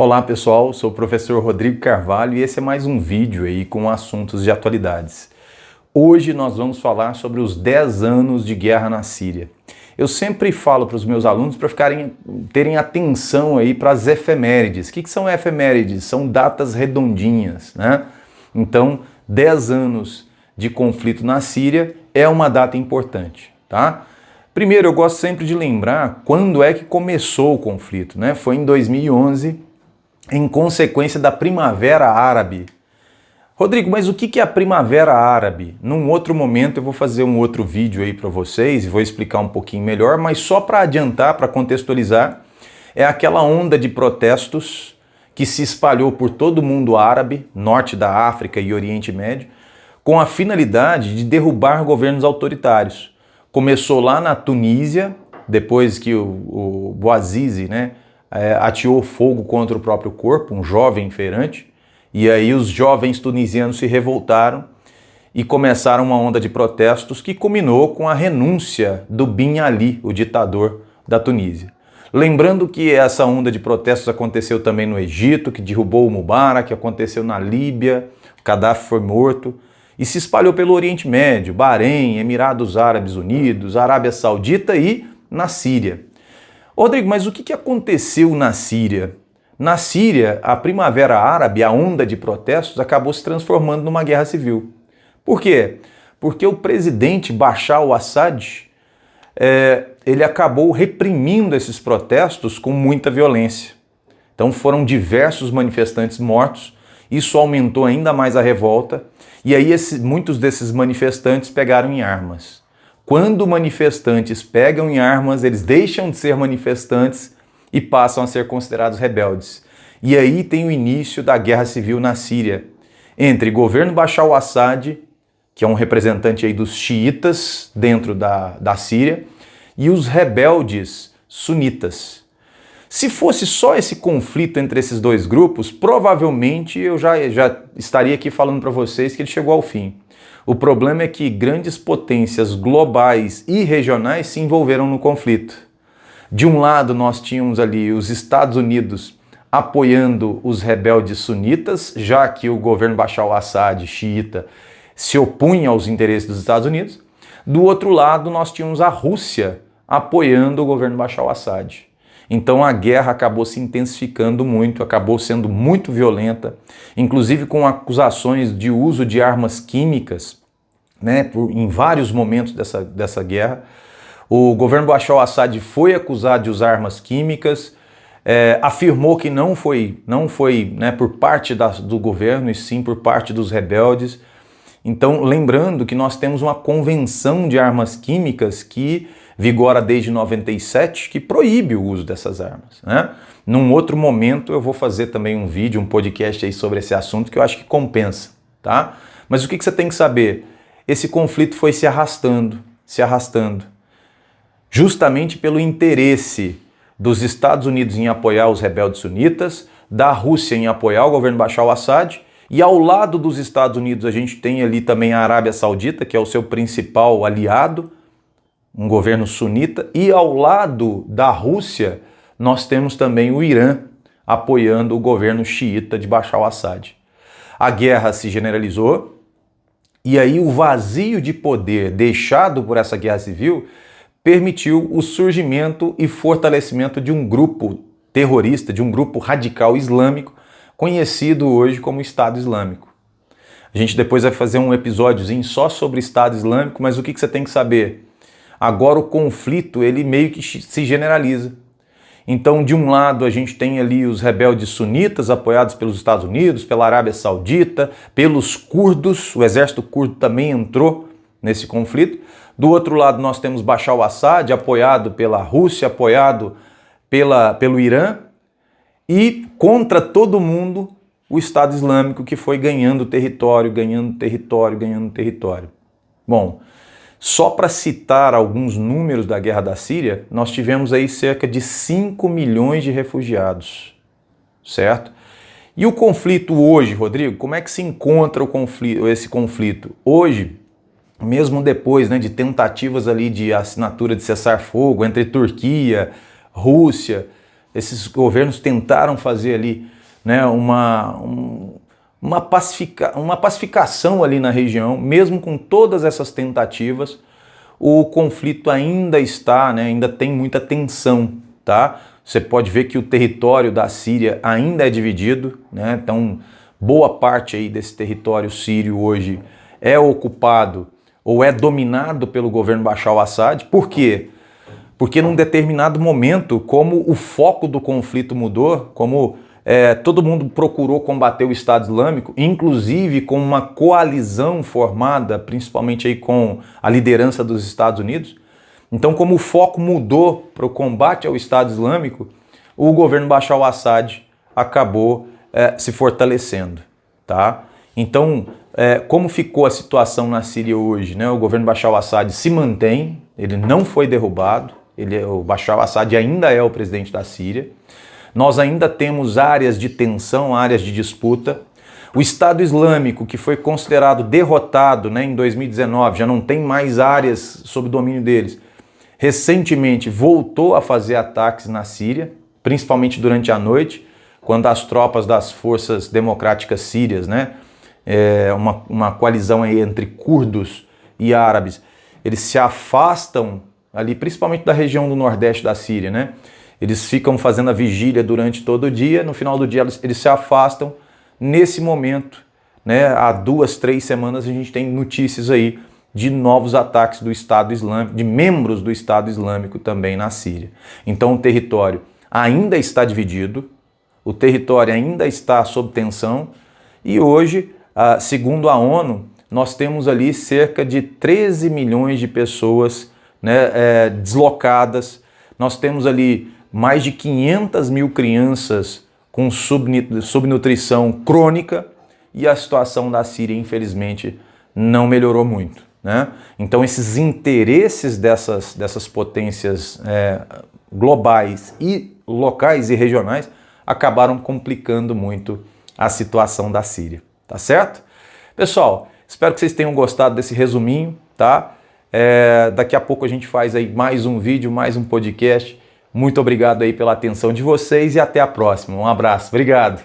Olá pessoal, sou o professor Rodrigo Carvalho e esse é mais um vídeo aí com assuntos de atualidades. Hoje nós vamos falar sobre os 10 anos de guerra na Síria. Eu sempre falo para os meus alunos para terem atenção aí para as efemérides. O que são efemérides? São datas redondinhas, né? Então, 10 anos de conflito na Síria é uma data importante, tá? Primeiro, eu gosto sempre de lembrar quando é que começou o conflito, né? Foi em 2011, em consequência da Primavera Árabe. Rodrigo, mas o que é a Primavera Árabe? Num outro momento eu vou fazer um outro vídeo aí para vocês e vou explicar um pouquinho melhor, mas só para adiantar, para contextualizar, é aquela onda de protestos que se espalhou por todo o mundo árabe, norte da África e Oriente Médio, com a finalidade de derrubar governos autoritários. Começou lá na Tunísia, depois que o Bouazizi, né, ateou fogo contra o próprio corpo, um jovem feirante, e aí os jovens tunisianos se revoltaram e começaram uma onda de protestos que culminou com a renúncia do Ben Ali, o ditador da Tunísia. Lembrando que essa onda de protestos aconteceu também no Egito, que derrubou o Mubarak, aconteceu na Líbia, o Gaddafi foi morto, e se espalhou pelo Oriente Médio, Bahrein, Emirados Árabes Unidos, Arábia Saudita e na Síria. Rodrigo, mas o que aconteceu na Síria? Na Síria, a Primavera Árabe, a onda de protestos, acabou se transformando numa guerra civil. Por quê? Porque o presidente Bashar al-Assad, ele acabou reprimindo esses protestos com muita violência. Então foram diversos manifestantes mortos, isso aumentou ainda mais a revolta, e aí muitos desses manifestantes pegaram em armas. Quando manifestantes pegam em armas, eles deixam de ser manifestantes e passam a ser considerados rebeldes. E aí tem o início da guerra civil na Síria, entre o governo Bashar al-Assad, que é um representante aí dos xiitas dentro da Síria, e os rebeldes sunitas. Se fosse só esse conflito entre esses dois grupos, provavelmente eu já estaria aqui falando para vocês que ele chegou ao fim. O problema é que grandes potências globais e regionais se envolveram no conflito. De um lado nós tínhamos ali os Estados Unidos apoiando os rebeldes sunitas, já que o governo Bashar al-Assad, xiita, se opunha aos interesses dos Estados Unidos. Do outro lado nós tínhamos a Rússia apoiando o governo Bashar al-Assad. Então a guerra acabou se intensificando muito, acabou sendo muito violenta, inclusive com acusações de uso de armas químicas, né, em vários momentos dessa guerra. O governo Bashar al-Assad foi acusado de usar armas químicas, afirmou que não foi né, por parte do governo, e sim por parte dos rebeldes. Então, lembrando que nós temos uma convenção de armas químicas que vigora desde 97, que proíbe o uso dessas armas, né? Num outro momento eu vou fazer também um vídeo, um podcast aí sobre esse assunto que eu acho que compensa, tá? Mas o que você tem que saber? Esse conflito foi se arrastando, justamente pelo interesse dos Estados Unidos em apoiar os rebeldes sunitas, da Rússia em apoiar o governo Bashar al-Assad, e ao lado dos Estados Unidos a gente tem ali também a Arábia Saudita, que é o seu principal aliado, um governo sunita, e ao lado da Rússia nós temos também o Irã apoiando o governo xiita de Bashar al-Assad. A guerra se generalizou e aí o vazio de poder deixado por essa guerra civil permitiu o surgimento e fortalecimento de um grupo terrorista, de um grupo radical islâmico, conhecido hoje como Estado Islâmico. A gente depois vai fazer um episódiozinho só sobre Estado Islâmico, mas o que você tem que saber? Agora o conflito, ele meio que se generaliza. Então, de um lado, a gente tem ali os rebeldes sunitas, apoiados pelos Estados Unidos, pela Arábia Saudita, pelos curdos, o exército curdo também entrou nesse conflito. Do outro lado, nós temos Bashar al-Assad, apoiado pela Rússia, apoiado pelo Irã, e contra todo mundo, o Estado Islâmico, que foi ganhando território. Bom, só para citar alguns números da Guerra da Síria, nós tivemos aí cerca de 5 milhões de refugiados, certo? E o conflito hoje, Rodrigo, como é que se encontra esse conflito? Hoje, mesmo depois, né, de tentativas ali de assinatura de cessar-fogo entre Turquia, Rússia, esses governos tentaram fazer ali né, uma pacificação ali na região, mesmo com todas essas tentativas, o conflito ainda está, né, ainda tem muita tensão, tá? Você pode ver que o território da Síria ainda é dividido, né? Então, boa parte aí desse território sírio hoje é ocupado ou é dominado pelo governo Bashar al-Assad. Por quê? Porque num determinado momento, como o foco do conflito mudou, como todo mundo procurou combater o Estado Islâmico, inclusive com uma coalizão formada, principalmente aí com a liderança dos Estados Unidos. Então, como o foco mudou para o combate ao Estado Islâmico, o governo Bashar al-Assad acabou se fortalecendo, tá? Então, como ficou a situação na Síria hoje, né? O governo Bashar al-Assad se mantém, ele não foi derrubado, o Bashar al-Assad ainda é o presidente da Síria. Nós ainda temos áreas de tensão, áreas de disputa. O Estado Islâmico, que foi considerado derrotado, né, em 2019, já não tem mais áreas sob domínio deles, recentemente voltou a fazer ataques na Síria, principalmente durante a noite, quando as tropas das forças democráticas sírias, né, uma coalizão aí entre curdos e árabes, eles se afastam ali, principalmente da região do nordeste da Síria, né? Eles ficam fazendo a vigília durante todo o dia, no final do dia eles se afastam. Nesse momento, né, há 2, 3 semanas a gente tem notícias aí de novos ataques do Estado Islâmico, de membros do Estado Islâmico também na Síria. Então o território ainda está dividido, o território ainda está sob tensão e hoje, segundo a ONU, nós temos ali cerca de 13 milhões de pessoas, né, deslocadas. Nós temos ali mais de 500 mil crianças com subnutrição crônica e a situação da Síria, infelizmente, não melhorou muito, né? Então, esses interesses dessas potências globais e locais e regionais acabaram complicando muito a situação da Síria, tá certo? Pessoal, espero que vocês tenham gostado desse resuminho, tá? Daqui a pouco a gente faz aí mais um vídeo, mais um podcast. Muito obrigado aí pela atenção de vocês e até a próxima. Um abraço. Obrigado.